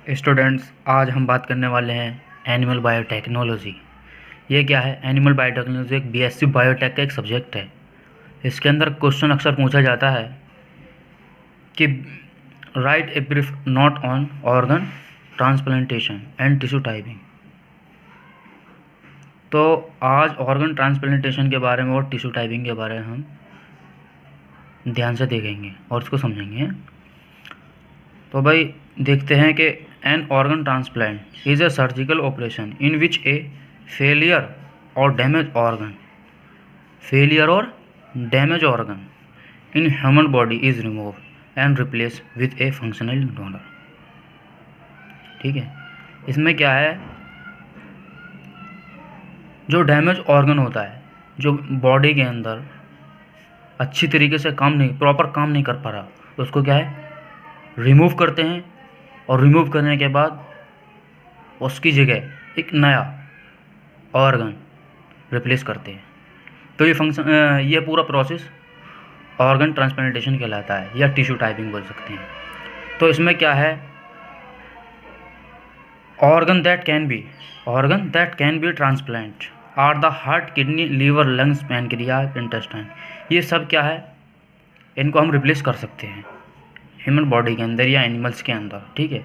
Students, आज हम बात करने वाले हैं एनिमल बायोटेक्नोलॉजी। ये क्या है? एनिमल बायोटेक्नोलॉजी एक बीएससी बायोटेक का एक सब्जेक्ट है। इसके अंदर क्वेश्चन अक्सर पूछा जाता है कि right a brief note on organ transplantation and tissue typing. तो आज ऑर्गन ट्रांसप्लांटेशन के बारे में और टिश्यू टाइपिंग के बारे में हम ध्यान से देखेंगे और इसको समझेंगे। तो भाई देखते हैं कि an organ transplant is a surgical operation in which a failure और damage organ in human body is remove and replace with a functional donor. ठीक है, इसमें क्या है, जो डैमेज ऑर्गन होता है, जो बॉडी के अंदर अच्छी तरीके से प्रॉपर काम नहीं कर पा रहा, उसको क्या है, रिमूव करते हैं और रिमूव करने के बाद उसकी जगह एक नया ऑर्गन रिप्लेस करते हैं। तो ये पूरा प्रोसेस ऑर्गन ट्रांसप्लांटेशन कहलाता है या टिश्यू टाइपिंग बोल सकते हैं। तो इसमें क्या है, organ that can be transplant are the heart, kidney, liver, lungs, pancreas, intestine. ये सब क्या है, इनको हम रिप्लेस कर सकते हैं ह्यूमन बॉडी के अंदर या एनिमल्स के अंदर। ठीक है,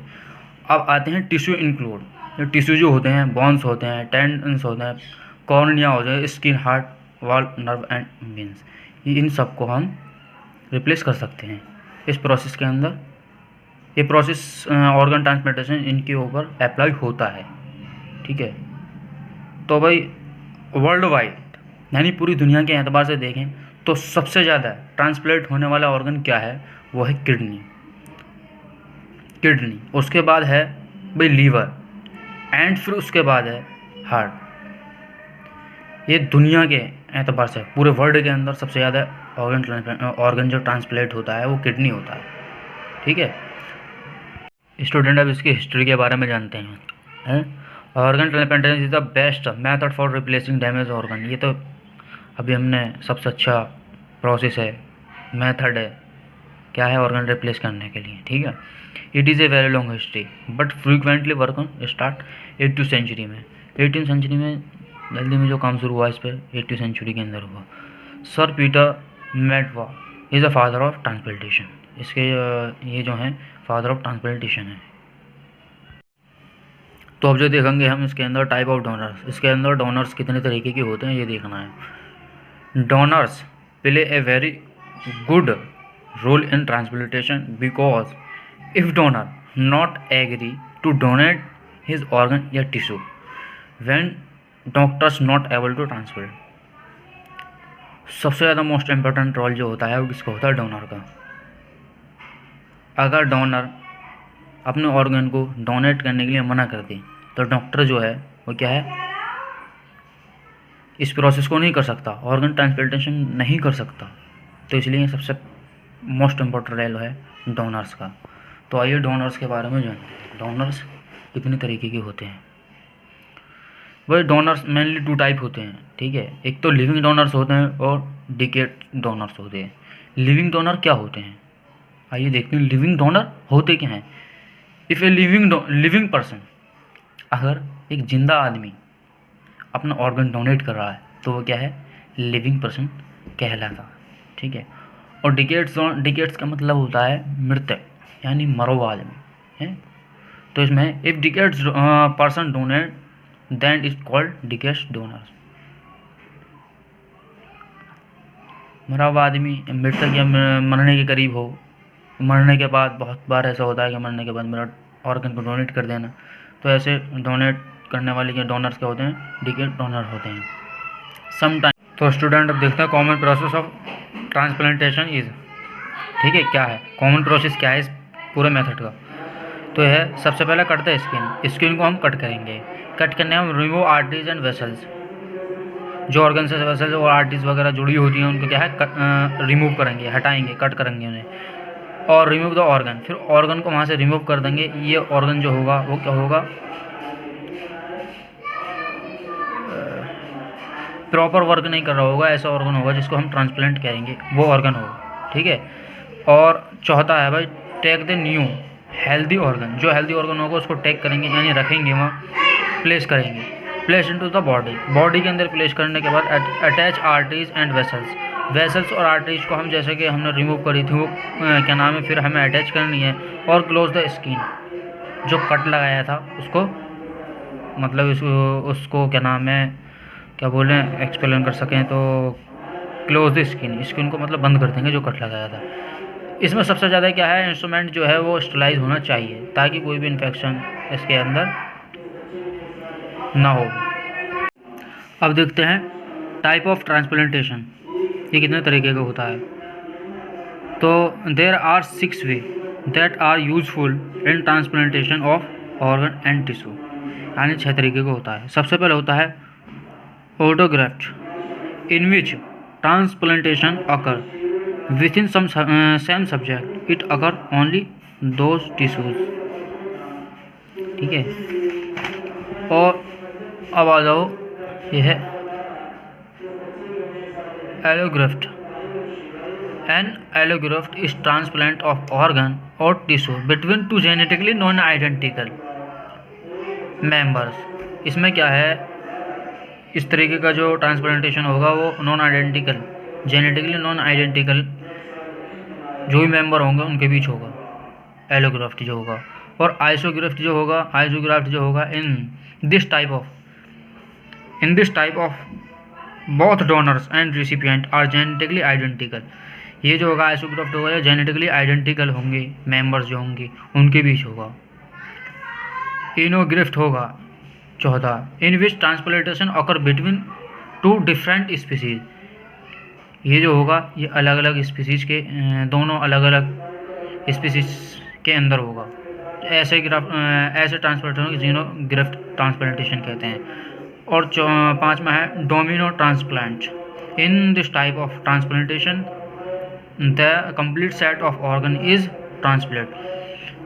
अब आते हैं टिश्यू इंक्लूड। ये टिश्यू जो होते हैं, बोन्स होते हैं, टेंडन्स होते हैं, कॉर्निया होते हैं, skin, heart, valve, nerve and veins, इन सबको हम रिप्लेस कर सकते हैं इस प्रोसेस के अंदर। ये प्रोसेस ऑर्गन ट्रांसप्लांटेशन इनके ऊपर अप्लाई होता है। ठीक है, तो भाई वर्ल्ड वाइड यानी पूरी दुनिया के एतबार से देखें तो सबसे ज़्यादा ट्रांसप्लांट होने वाला ऑर्गन क्या है, वो है किडनी। उसके बाद है भाई लीवर, एंड फिर उसके बाद है हार्ट। ये दुनिया के एतबार से पूरे वर्ल्ड के अंदर सबसे ज़्यादा ऑर्गन जो ट्रांसप्लांट होता है वो किडनी होता है। ठीक है स्टूडेंट, अब इसकी हिस्ट्री के बारे में जानते हैं। Organ transplantation is the best method for replacing damage organ. ये तो अभी हमने सबसे अच्छा प्रोसेस है, मेथड है, क्या है, ऑर्गन रिप्लेस करने के लिए। ठीक है, it is a very long history but frequently work on start 8th century में। 18th सेंचुरी में जल्दी में जो काम शुरू हुआ इस पर 8th सेंचुरी के अंदर हुआ। Sir Peter Medawar is a father of transplantation. इसके ये जो हैं फादर ऑफ ट्रांसप्लांटेशन है। तो अब जो देखेंगे हम इसके अंदर टाइप ऑफ डोनर्स, इसके अंदर डोनर्स कितने तरीके के होते हैं ये देखना है। Donors play a very good role in transplantation because if donor not agree to donate his organ या tissue when doctors not able to transplant. सबसे ज़्यादा मोस्ट इम्पोर्टेंट रोल जो होता है वो किसका होता है, डोनर का। अगर डोनर अपने ऑर्गन को डोनेट करने के लिए मना कर दे तो डॉक्टर जो है वो क्या है, इस प्रोसेस को नहीं कर सकता, ऑर्गन ट्रांसप्लांटेशन नहीं कर सकता। तो इसलिए सबसे मोस्ट इम्पोर्टेंट रोल है डोनर्स का। तो आइए डोनर्स के बारे में जानें। डोनर्स कितने तरीके के होते हैं। वही डोनर्स मेनली 2 टाइप होते हैं। ठीक है, एक तो लिविंग डोनर्स होते हैं और डिकेड डोनर्स होते हैं। लिविंग डोनर क्या होते हैं, आइए देखते हैं लिविंग डोनर होते क्या हैं। इफ़ ए लिविंग पर्सन, अगर एक जिंदा आदमी अपना ऑर्गन डोनेट कर रहा है तो वो क्या है, लिविंग पर्सन कहलाता है। ठीक है, और डिकेट्स का मतलब होता है मृतक यानी मरा हुआ आदमी है। तो इसमें if deceased person donate then is called deceased donors. मरा हुआ आदमी, मृतक या मरने के करीब हो, मरने के बाद बहुत बार ऐसा होता है कि मरने के बाद मेरा ऑर्गन को डोनेट कर देना, तो ऐसे डोनेट करने वाले के डोनर्स क्या होते हैं, डिकेड डोनर होते हैं समटाइम। तो स्टूडेंट अब देखते हैं common process of transplantation is. ठीक है, क्या है कॉमन प्रोसेस, क्या है इस पूरे मेथड का। तो है सबसे पहले कटते हैं स्किन को हम कट करेंगे। कट करने हम रिमूव आर्टरीज एंड वेसल्स, जो ऑर्गन से वेसल्स और आर्टरीज वगैरह जुड़ी होती हैं उनको क्या है रिमूव करेंगे, हटाएंगे, कट करेंगे उन्हें। और रिमूव द ऑर्गन, फिर ऑर्गन को वहाँ से रिमूव कर देंगे। ये ऑर्गन जो होगा वो क्या होगा, प्रॉपर वर्क नहीं कर रहा होगा, ऐसा ऑर्गन होगा जिसको हम ट्रांसप्लांट करेंगे, वो ऑर्गन होगा। ठीक है, और चौथा है भाई take the new healthy organ, जो हेल्दी ऑर्गन होगा उसको टेक करेंगे, यानी रखेंगे वहाँ, प्लेस करेंगे, place into the body, body के अंदर प्लेस करने के बाद attach arteries and vessels, vessels और आर्टरीज को हम जैसे कि हमने रिमूव करी थी वो क्या नाम है, फिर हमें अटैच करनी है, और क्लोज द स्किन, जो कट लगाया था उसको, मतलब उसको क्या नाम है, क्या बोलें, एक्सप्लेन कर सकें तो क्लोज द स्किन, स्किन को मतलब बंद कर देंगे जो कट लगाया था। इसमें सबसे ज़्यादा क्या है, इंस्ट्रूमेंट जो है वो स्टरलाइज होना चाहिए ताकि कोई भी इन्फेक्शन इसके अंदर ना हो। अब देखते हैं टाइप ऑफ ट्रांसप्लांटेशन, ये कितने तरीके का होता है। तो there are 6 way that are useful in transplantation of organ and tissue, यानी 6 तरीके का होता है। सबसे पहले होता है autograft, in which transplantation occur within some same subject, it occur only those tissues, ठीक है। और अब आ जाओ, यह है allograft, an allograft is transplant of organ और tissue between two genetically non identical members. इसमें क्या है, इस तरीके का जो ट्रांसप्लांटेशन होगा वो non identical, genetically non identical जो भी मेंबर होंगे उनके बीच होगा एलोग्राफ्ट जो होगा। और आइसोग्राफ्ट जो होगा in this type of both donors and recipient are genetically identical. ये जो होगा आइसोग्राफ्ट होगा, या जेनेटिकली आइडेंटिकल होंगे मेंबर्स जो होंगे उनके बीच होगा। इनोग्राफ्ट होगा 14, in which transplantation occur between 2 different species. ये जो होगा ये अलग अलग स्पीसीज के, दोनों अलग अलग स्पीसीज के अंदर होगा। ऐसे ट्रांसप्लांटेशन को जीनोग्राफ्ट ट्रांसप्लांटेशन कहते हैं। और 5वां है domino transplant, in this type of transplantation the complete set of organ is transplant.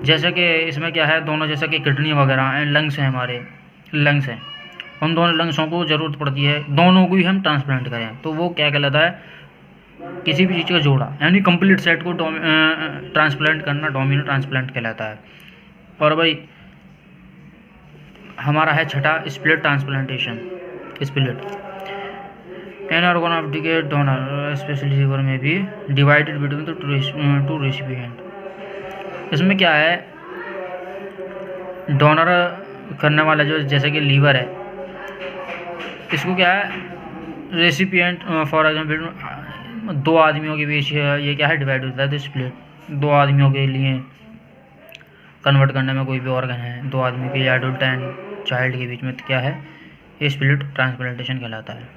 जैसे कि इसमें क्या है, दोनों जैसे कि किडनी वगैरह हैं, लंग्स हैं, हमारे लंग्स हैं, उन दोनों लंग्सों को ज़रूरत पड़ती है, दोनों को ही हम ट्रांसप्लांट करें तो वो क्या कहलाता है, किसी भी चीज़ का जोड़ा, यानी कंप्लीट सेट को ट्रांसप्लांट करना डोमिनो ट्रांसप्लांट कहलाता है। और भाई हमारा है छठा split transplantation, split an organ of deceased donor specially liver में भी divided between the two recipient. इसमें क्या है, डोनर करने वाला जो जैसे कि लीवर है, इसको क्या है रेसिपिएंट, फॉर एग्जाम्पल 2 आदमियों के बीच ये क्या है डिवाइड होता है, तो स्प्लिट 2 आदमियों के लिए कन्वर्ट करने में कोई भी ऑर्गन है 2 आदमी के या एडल्ट एंड चाइल्ड के बीच में, तो क्या है ये स्प्लिट ट्रांसप्लांटेशन कहलाता है।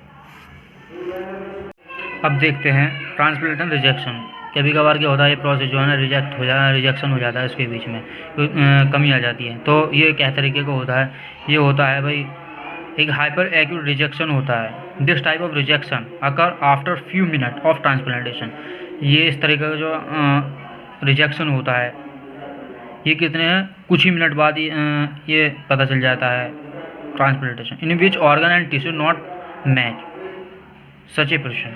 अब देखते हैं ट्रांसप्लांटेशन रिजेक्शन। कभी कभार क्या होता है, ये प्रोसेस जो है ना रिजेक्शन हो जाता है, इसके बीच में कमी आ जाती है। तो ये क्या तरीके का होता है, ये होता है भाई एक हाइपर एक्यूट रिजेक्शन होता है। This type of rejection occur after few minute of transplantation. ये इस तरीके का जो रिजेक्शन होता है ये कितने हैं, कुछ ही मिनट बाद ये पता चल जाता है transplantation. In which organ and tissue not match such a person,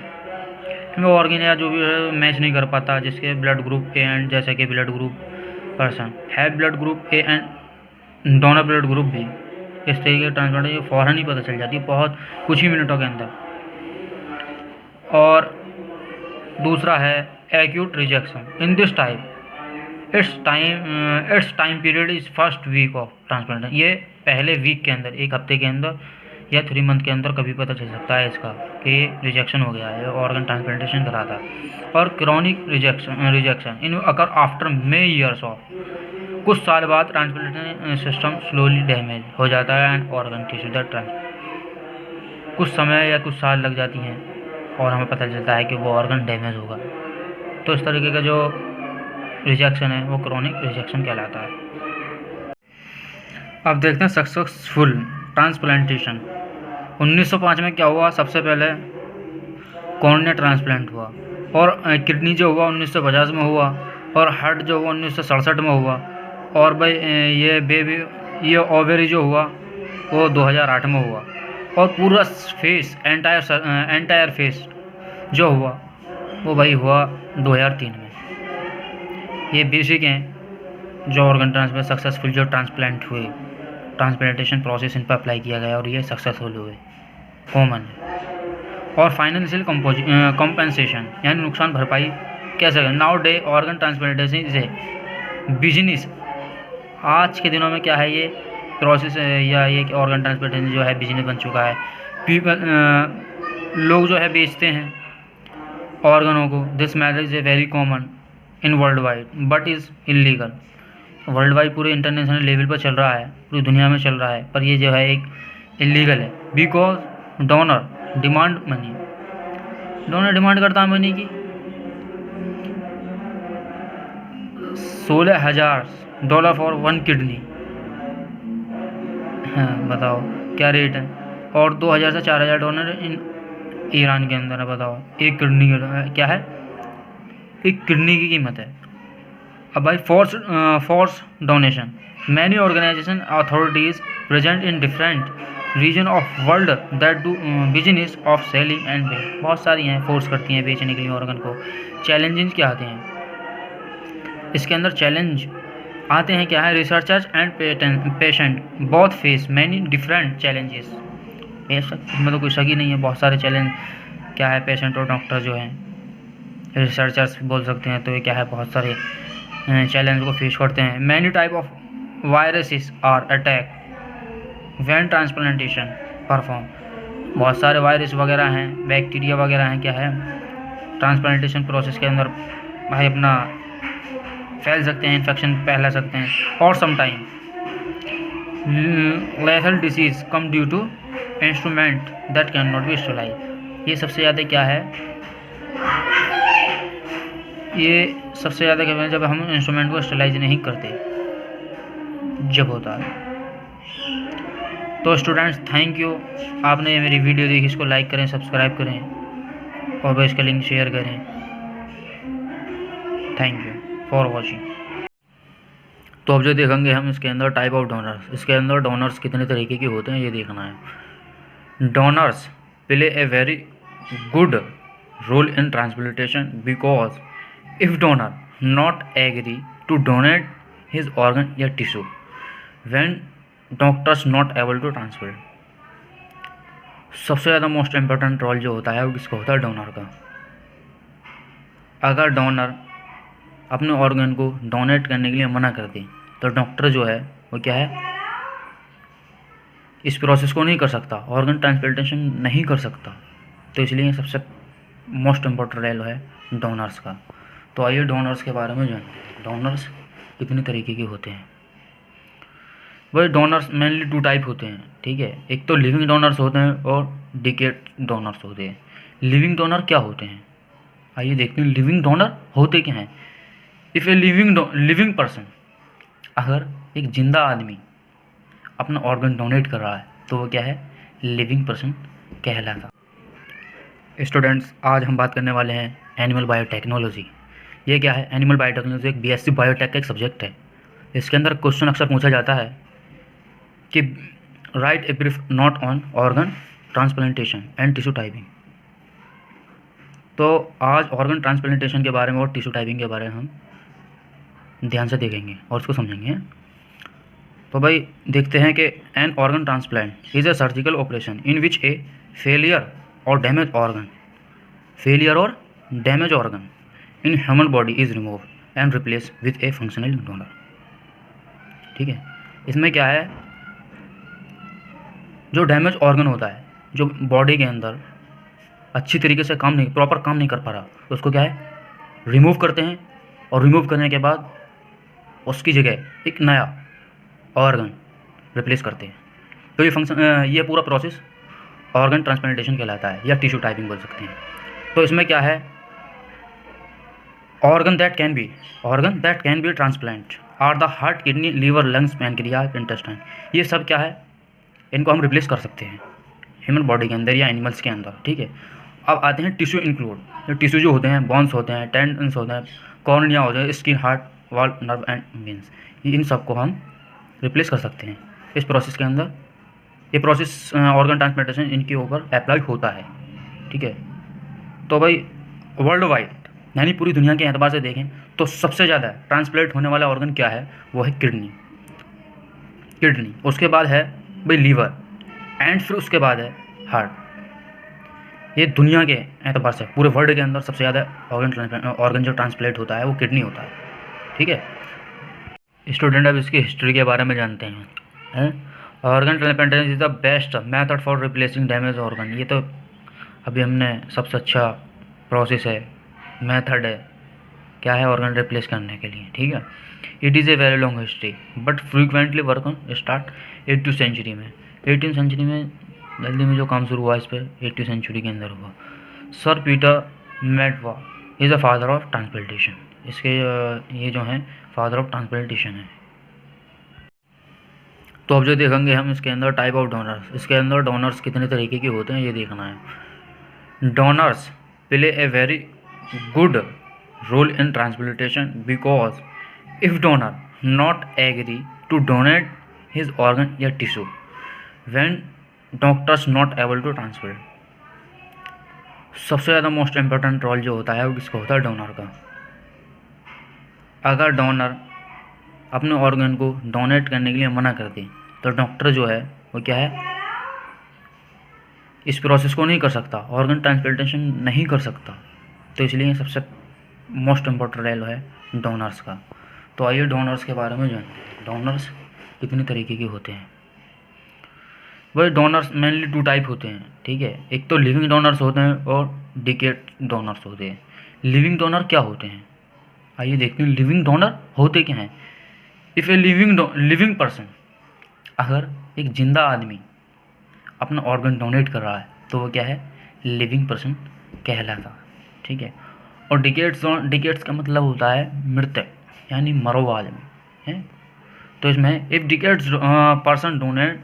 इनमें ऑर्गन या जो भी मैच नहीं कर पाता जिसके ब्लड ग्रुप ए एंड, जैसे कि ब्लड ग्रुप पर्सन है blood group A and donor blood group भी, इस तरीके की ट्रांसप्लांटेशन फ़ौरन ही पता चल जाती है, बहुत कुछ ही मिनटों के अंदर। और दूसरा है acute rejection. In this type its time period is first week of transplantation. ये पहले वीक के अंदर, 1 हफ्ते के अंदर या 3 मंथ के अंदर कभी पता चल सकता है इसका कि रिजेक्शन हो गया है, ऑर्गन ट्रांसप्लांटेशन करा था। और chronic rejection in occur after may years of, कुछ साल बाद ट्रांसप्लांटेशन सिस्टम स्लोली डैमेज हो जाता है and organ tissue that transplant, कुछ समय या कुछ साल लग जाती हैं और हमें पता चलता है कि वो ऑर्गन डैमेज होगा। तो इस तरीके का जो रिजेक्शन है वो क्रॉनिक रिजेक्शन कहलाता है। अब देखते हैं सक्सेसफुल ट्रांसप्लांटेशन। 1905 में क्या हुआ, सबसे पहले कॉर्निया ट्रांसप्लांट हुआ, और किडनी जो हुआ 1950 में हुआ, और हार्ट जो हुआ 1967 में हुआ, और भाई ये ओवेरी जो हुआ वो 2008 में हुआ, और पूरा फेस एंटायर फेस जो हुआ वो भाई हुआ 2003 में। ये बेसिक हैं जो ऑर्गन ट्रांसप्लांट सक्सेसफुल जो ट्रांसप्लांट हुए, ट्रांसप्लांटेशन प्रोसेस इन पर अप्लाई किया गया और ये सक्सेसफुल हुए, कॉमन है। और फाइनेंशियल कंपनसेशन यानी नुकसान भरपाई कैसे करें। Now day organ transplantation is a business. आज के दिनों में क्या है, ये प्रोसेस या ये ऑर्गन ट्रांसप्लांटेशन जो है बिजनेस बन चुका है। लोग जो है बेचते हैं ऑर्गनों को। This matter is a very common in world wide but is illegal. World wide पूरे इंटरनेशनल लेवल पर चल रहा है, पूरी दुनिया में चल रहा है, पर ये जो है एक इलीगल है। Because donor demand money, donor demand करता है मनी की। $16,000 फॉर 1 किडनी। हाँ बताओ क्या रेट है। और 2,000 से 4,000 डोनर इन ईरान के अंदर है। बताओ एक किडनी क्या है, एक किडनी की कीमत है। अब भाई force donation. Many organisation authorities present in different region of world that do business of selling and pay. बहुत सारी हैं फोर्स करती हैं बेचने के लिए ऑर्गन को। चैलेंजेस क्या आते हैं इसके अंदर, चैलेंज आते हैं क्या है, researchers and patient both face many different challenges. इसमें तो कोई शक ही नहीं है, बहुत सारे चैलेंज क्या है पेशेंट और डॉक्टर जो हैं, रिसर्चर्स बोल सकते हैं, तो ये क्या है बहुत सारे चैलेंज को फेस करते हैं। Many type of viruses are attack when transplantation perform. बहुत सारे वायरस वगैरह हैं, बैक्टीरिया वगैरह हैं क्या है ट्रांसप्लांटेशन प्रोसेस के अंदर भाई अपना फैल सकते हैं, इन्फेक्शन फैला सकते हैं। और sometime lethal disease come due to instrument that can not be sterilise. ये सबसे ज़्यादा क्या है, ये सबसे ज़्यादा क्या है जब हम इंस्ट्रूमेंट को स्टेलाइज नहीं करते, जब होता है। तो स्टूडेंट्स थैंक यू, आपने ये मेरी वीडियो देखी, इसको लाइक करें, सब्सक्राइब करें और इसका लिंक शेयर करें। Thank you for watching. तो अब जो देखेंगे हम इसके अंदर टाइप ऑफ डोनर्स। इसके अंदर डोनर्स कितने तरीके के होते हैं ये देखना है। Donors play a very good role in transplantation because if donor not agree to donate his organ या tissue when doctors not able to transplant. सबसे ज़्यादा मोस्ट इम्पोर्टेंट रोल जो होता है वो किसका होता है, डोनर का। अगर डोनर अपने ऑर्गन को डोनेट करने के लिए मना कर दे तो डॉक्टर जो है वो क्या है इस प्रोसेस को नहीं कर सकता, ऑर्गन ट्रांसप्लांटेशन नहीं कर सकता। तो इसलिए सबसे मोस्ट इम्पोर्टेंट रोल है डोनर्स का। तो आइए डोनर्स के बारे में जानते हैं। डोनर्स कितने तरीके के होते हैं। वही डोनर्स मेनली 2 टाइप होते हैं, ठीक है। एक तो लिविंग डोनर्स होते हैं और डिकेड डोनर्स होते हैं। लिविंग डोनर क्या होते हैं, आइए देखते हैं लिविंग डोनर होते क्या हैं। इफ़ ए लिविंग पर्सन, अगर एक जिंदा आदमी अपना ऑर्गन डोनेट कर रहा है तो वो क्या है, लिविंग पर्सन कहलाता। स्टूडेंट्स आज हम बात करने वाले हैं एनिमल बायोटेक्नोलॉजी। ये क्या है, एनिमल बायोटेक्नोलॉजी एक बीएससी बायोटेक का एक सब्जेक्ट है। इसके अंदर क्वेश्चन अक्सर पूछा जाता है कि right a brief note on organ transplantation and tissue typing. तो आज ऑर्गन ट्रांसप्लांटेशन के बारे में और टिश्यू टाइपिंग के बारे में हम ध्यान से देखेंगे और इसको समझेंगे। तो भाई देखते हैं कि an organ transplant is a surgical operation in which a failure और damage organ in human body is remove and replace with a functional donor. ठीक है, इसमें क्या है, जो डैमेज ऑर्गन होता है, जो बॉडी के अंदर अच्छी तरीके से प्रॉपर काम नहीं कर पा रहा, तो उसको क्या है रिमूव करते हैं। और रिमूव करने के बाद उसकी जगह एक नया ऑर्गन रिप्लेस करते हैं। तो ये पूरा प्रोसेस ऑर्गन ट्रांसप्लांटेशन कहलाता है या टिश्यू टाइपिंग बोल सकते हैं। तो इसमें क्या है, organ that can be transplant are the heart, kidney, liver, lungs, pancreas, intestine. ये सब क्या है, इनको हम रिप्लेस कर सकते हैं ह्यूमन बॉडी के अंदर या एनिमल्स के अंदर। ठीक है, अब आते हैं टिश्यू इंक्लूड। टिश्यू जो होते हैं, बोन्स होते हैं, टेंडन्स होते हैं, कॉर्निया होते हैं, skin, heart, valve, nerve and veins, इन सबको हम रिप्लेस कर सकते हैं इस प्रोसेस के अंदर। ये प्रोसेस ऑर्गन ट्रांसप्लांटेशन इनके ऊपर अप्लाई होता है। ठीक है, तो भाई वर्ल्ड वाइड यानी पूरी दुनिया के एतबार से देखें तो सबसे ज़्यादा ट्रांसप्लांट होने वाला ऑर्गन क्या है, वो है किडनी, उसके बाद है भाई लीवर, एंड फिर उसके बाद है हार्ट। ये दुनिया के एतबार से पूरे वर्ल्ड के अंदर सबसे ज़्यादा ऑर्गन जो ट्रांसप्लांट होता है वो किडनी होता है। ठीक है स्टूडेंट, अब इसकी हिस्ट्री के बारे में जानते हैं। Organ transplantation is the best method for replacing damage organ. ये तो अभी हमने सबसे अच्छा प्रोसेस है, मेथड है, क्या है ऑर्गन रिप्लेस करने के लिए। ठीक है, it is a very long history but frequently work on start 8th century में। 18th सेंचुरी में जल्दी में जो काम शुरू हुआ इस पर 8th सेंचुरी के अंदर हुआ। Sir Peter Medawar is the father of transplantation. इसके ये जो हैं फादर ऑफ ट्रांसप्लांटेशन है। तो अब जो देखेंगे हम इसके अंदर टाइप ऑफ डोनर्स, इसके अंदर डोनर्स कितने तरीके के होते हैं ये देखना है। Donors play a very good role in transplantation because if donor not agree to donate his organ या tissue when doctors not able to transplant. सबसे ज़्यादा मोस्ट इम्पोर्टेंट रोल जो होता है वो किसका होता है, डोनर का। अगर डोनर अपने ऑर्गन को डोनेट करने के लिए मना कर दे तो डॉक्टर जो है वो क्या है, इस प्रोसेस को नहीं कर सकता, ऑर्गन ट्रांसप्लांटेशन नहीं कर सकता। तो इसलिए सबसे मोस्ट इम्पोर्टेंट रोल है डोनर्स का। तो आइए डोनर्स के बारे में जानते हैं। डोनर्स कितने तरीके के होते हैं। वही डोनर्स मेनली 2 टाइप होते हैं। ठीक है, एक तो लिविंग डोनर्स होते हैं और डिकेड डोनर्स होते हैं। लिविंग डोनर क्या होते हैं, आइए देखते हैं लिविंग डोनर होते क्या हैं। इफ़ ए लिविंग पर्सन, अगर एक जिंदा आदमी अपना ऑर्गन डोनेट कर रहा है तो वो क्या है, लिविंग पर्सन कहलाता है। ठीक है, और डिकेट्स का मतलब होता है मृतक, यानी मरो हुआ आदमी है। तो इसमें if deceased person donate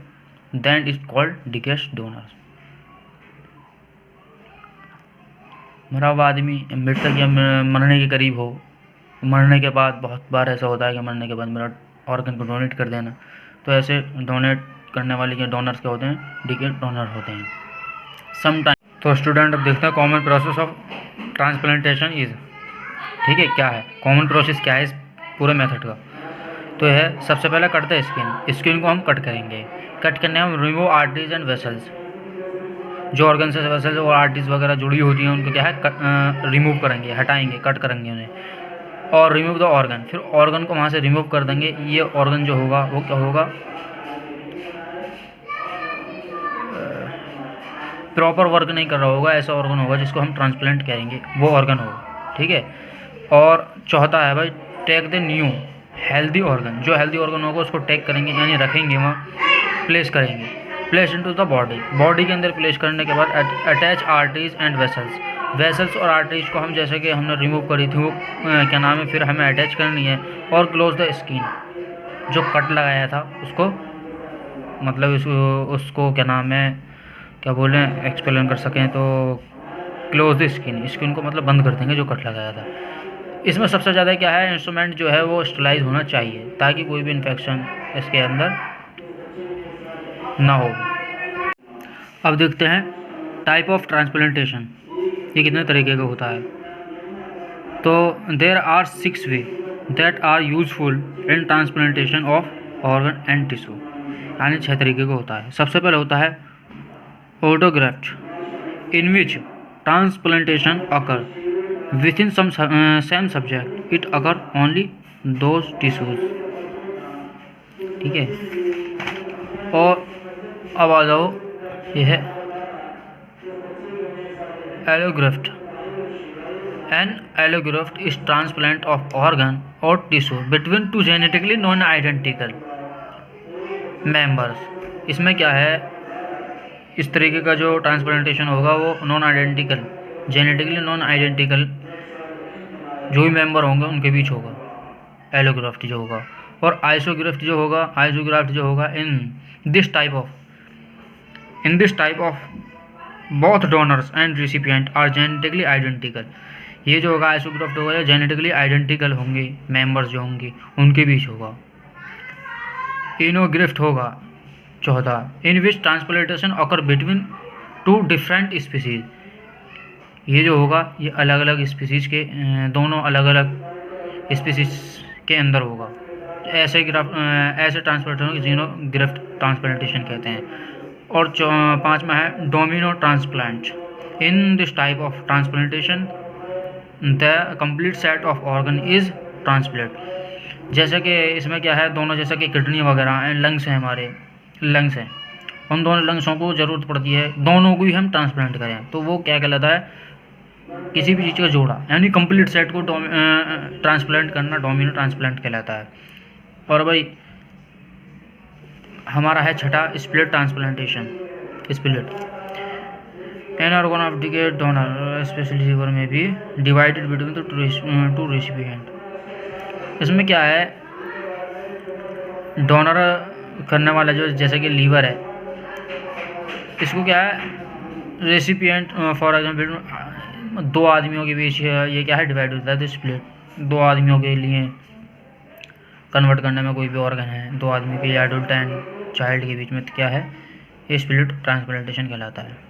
then is called deceased donors. मरा हुआ आदमी, मृतक या मरने के करीब हो, मरने के बाद बहुत बार ऐसा होता है कि मरने के बाद मेरा ऑर्गन को डोनेट कर देना, तो ऐसे डोनेट करने वाले के डोनर्स क्या होते हैं, डिकेड डोनर होते हैं समटाइम। तो स्टूडेंट अब देखते हैं common process of transplantation is. ठीक है, क्या है कॉमन प्रोसेस, क्या है इस पूरे मेथड का। तो है सबसे पहले कटते हैं स्किन को हम कट करेंगे। कट करने हम रिमूव आर्टरीज एंड वेसल्स, जो ऑर्गन से वेसल्स और आर्टरीज वगैरह जुड़ी होती हैं उनको क्या है रिमूव करेंगे, हटाएंगे, कट करेंगे उन्हें। और रिमूव द ऑर्गन, फिर ऑर्गन को वहाँ से रिमूव कर देंगे। ये ऑर्गन जो होगा वो क्या होगा, प्रॉपर वर्क नहीं कर रहा होगा, ऐसा ऑर्गन होगा जिसको हम ट्रांसप्लांट करेंगे, वो ऑर्गन होगा। ठीक है, और चौथा है भाई take the new healthy organ, जो हेल्दी ऑर्गन होगा उसको टेक करेंगे, यानी रखेंगे वहाँ, प्लेस करेंगे, प्लेस इनटू द बॉडी के अंदर प्लेस करने के बाद अटैच आर्टरीज एंड वेसल्स और आर्टरीज को हम जैसे कि हमने रिमूव करी थी वो क्या नाम है, फिर हमें अटैच करनी है। और क्लोज द स्किन, जो कट लगाया था उसको, मतलब उसको क्या नाम है, क्या बोलें, एक्सप्लेन कर सकें तो क्लोज द स्किन को मतलब बंद कर देंगे जो कट लगाया था। इसमें सबसे ज़्यादा क्या है, इंस्ट्रूमेंट जो है वो स्टरलाइज होना चाहिए ताकि कोई भी इन्फेक्शन इसके अंदर ना हो। अब देखते हैं टाइप ऑफ ट्रांसप्लांटेशन, ये कितने तरीके का होता है। तो there are 6 way that are useful in transplantation of organ and tissue, यानी 6 तरीके का होता है। सबसे पहले होता है autograft in which transplantation occur within some same subject, it occur only those tissues। ठीक है, और अब आ जाओ, यह है allograft. An allograft is transplant of organ और tissue between 2 genetically non identical members. इसमें क्या है, इस तरीके का जो ट्रांसप्लांटेशन होगा वो non identical, genetically non identical जो भी मेंबर होंगे उनके बीच होगा एलोग्राफ्ट जो होगा। और आइसोग्राफ्ट जो होगा in this type of both donors and recipient are genetically identical. ये जो होगा आइसोग्राफ्ट होगा, जेनेटिकली आइडेंटिकल होंगे मेंबर्स जो होंगे उनके बीच होगा। इनोग्राफ्ट होगा चौथा, in which transplantation occur between 2 different species. ये जो होगा ये अलग अलग स्पीसीज के दोनों अलग अलग स्पीसीज के अंदर होगा। ऐसे ट्रांसप्लांटेशन को जीनो ग्राफ्ट ट्रांसप्लांटेशन कहते हैं। और 5वां है domino transplant. In this type of transplantation the complete set of organ is transplant. जैसे कि इसमें क्या है, दोनों जैसे कि किडनी वगैरह लंग्स हैं, हमारे लंग्स हैं, उन दोनों लंग्सों को ज़रूरत पड़ती है, दोनों को ही हम ट्रांसप्लांट करें तो वो क्या कहलाता है, किसी भी चीज़ का जोड़ा, यानी कंप्लीट सेट को ट्रांसप्लांट करना डोमिनो ट्रांसप्लांट कहलाता है। और भाई हमारा है छठा split transplantation. Split an organ of deceased donor specially liver में भी divided between the two recipient. इसमें क्या है, डोनर करने वाला जो जैसे कि लीवर है, इसको क्या है रेसिपिएंट फॉर एग्जाम्पल 2 आदमियों के बीच ये क्या है डिवाइड होता है। तो स्प्लिट 2 आदमियों के लिए कन्वर्ट करने में कोई भी ऑर्गन है 2 आदमी के एडल्ट एंड चाइल्ड के बीच में, तो क्या है ये स्प्लिट ट्रांसप्लांटेशन कहलाता है।